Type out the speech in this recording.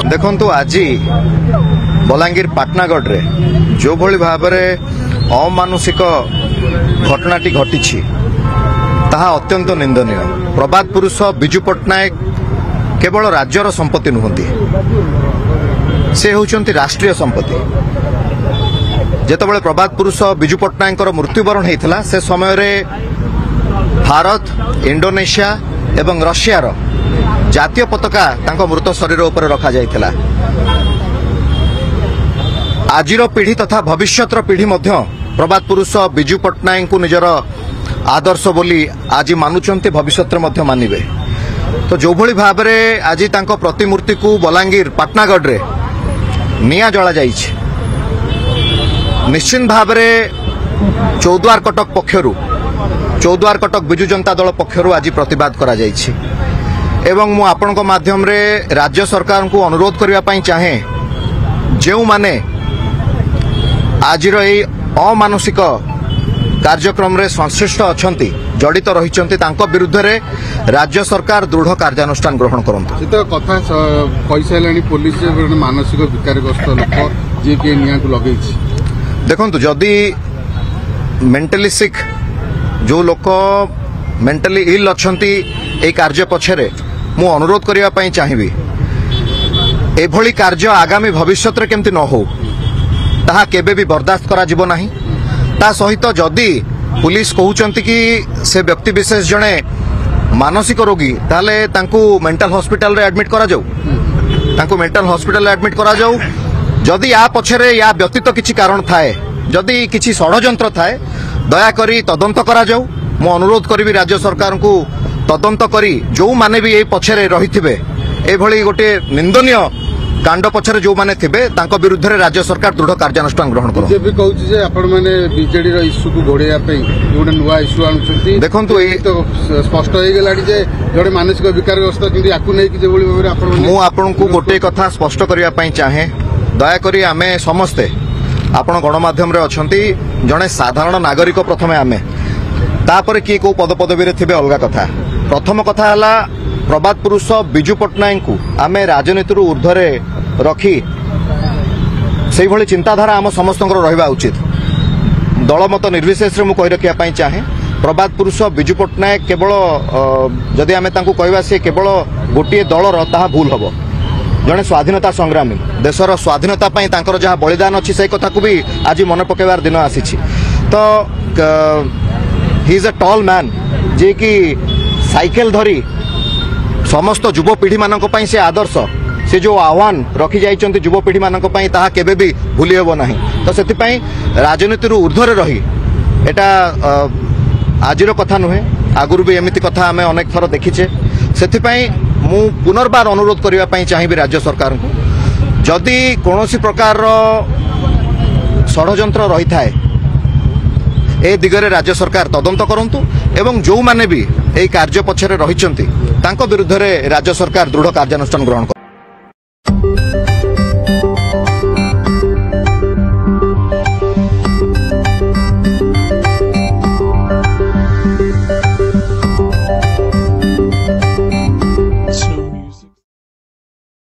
देखु आज बलांगीर पाटनागढ़ रे जो भली भाव में अमानुषिक घटनाटी घटी ताहा अत्यंत निंदनीय। प्रबाद पुरुष बिजू पट्टनायक केवल राज्यर संपत्ति नुहति, से होउचंती राष्ट्रीय संपत्ति। जेतबेले प्रबाद पुरुष बिजू पट्टनायक मृत्युवरण होता से समय रे भारत, इंडोनेशिया एवं रशियार जातीय पताका तांको मृत शरीर उपर रखा जाइथिला। आजिर पीढ़ी तथा भविष्यतर पीढ़ी मध्य प्रबाद पुरुष बिजू पट्टनायक को निजर आदर्श बोली आज मानुचंती, भविष्य मध्य मानिबे। तो जो भली भाव में आज तांको प्रतिमूर्ति को बलांगीर पाटनागढ़ रे निया जला जाइछि, निश्चित भाव में चौद्वार कटक पक्षरु, चौद्वार कटक बिजू जनता दल पक्षरु आज प्रतिवाद करा जाइछि। एवं मु आपनक माध्यम रे राज्य सरकार को अनुरोध करिया पई चाहे, जेउ माने आजिर एई अमानुषिक कार्यक्रम रे संश्लिष्ट अछंती, जड़ित रहिचंती, तांको विरुद्ध रे राज्य सरकार दृढ़ कार्यानुष्ठान ग्रहण करंतु। सेता कथा पैसा लेनी पुलिस मानसिक विकारग्रस्त लोक जे के निया को लगेछि। देखंतु जदी मेंटली सिक जो लोक मेंटली इल अछंती ए कार्य पछरे मु अनुरोध करिया पई चाहिबी, एभली कार्य आगामी भविष्य रे केमति न हो ताहा केबे भी बर्दाश्त करा जिवो नाही। ता सहित जदि पुलिस कहउचंती कि से व्यक्ति विशेष जने मानसिक रोगी, ताले तांकू मेंटल हॉस्पिटल रे एडमिट करा जाऊ, तांकू मेंटल हॉस्पिटल रे एडमिट करा जाऊ। जदि या पछरे या व्यक्तित्व किछि कारण थाए, जदि किछि षडयंत्र थाए, दया करी तदंत करा जाऊ। मु अनुरोध करिवि राज्य सरकार को तदंत करी जो माने भी ए पछरे रहिथिबे, एभली गोटे निंदनीय कांड पछरे जो माने थिबे तांको विरुद्ध रे राज्य सरकार दृढ़ कार्यानुष्ठान ग्रहण करो। जे भी कहउछि जे आपण माने बीजेडी रो इश्यू को घोड़ेया पे गोटे नुवा इश्यू आनुछंती। देखंतु ए तो स्पष्ट होई गेलाडी जे जड़े मानसिक विकारग्रस्त किंतु याकू नै कि जे बोली भाबरे आपण मु आपन को गोटे कथा स्पष्ट करिया पई चाहे, दया करी आमे समस्ते आपण गणमाध्यम रे अछंती, जणे साधारण नागरिक प्रथमे आमे, तापर कि को पद पदवी रे थिबे अलगा कथा। प्रथम कथा हला प्रबाद पुरुष बिजू पट्टनायक को आमे राजनीति ऊर्ध्वरे रखी से भली चिंताधारा आम समस्त रहिबा उचित। दलमत निर्विशेष रे मु कहि रखिया पई चाहे, प्रबाद पुरुष बिजू पट्टनायक केवल जदि आमे तांको कहबा से केवल गोटे दलर ताहा भूल हबो। जने स्वाधीनता संग्रामी, देशर स्वाधीनता पई तांकर जहा बलिदान अछि से कथा को भी आज मन पकेबार दिन आसीछि। तो he is a tall man जे कि साइकेल धरी समस्त युवपीढ़ी मानक पई से आदर्श, से जो आह्वान रखी जाइछन्ति युवपीढ़ी मानक पई ताहा केबे भी भूली हेबो नाही। तो सेति पई राजनीति रु ऊर्ध्वरे रही एटा आजिर कथा नुहे, आगुरु भी एमिति कथा आमे अनेक थर देखिछे। सेति पई मु पुनर्बार अनुरोध करिया पई चाहिबी राज्य सरकार को, जदि कोनोसी प्रकार षडयंत्र रही थाए ए दिगरे राज्य सरकार तदंत करंतु, एवं जो माने भी ए कार्य पछरे रहिचन्ति तांको विरुद्ध रे राज्य सरकार दृढ़ कार्यानुष्ठान ग्रहण करंतु।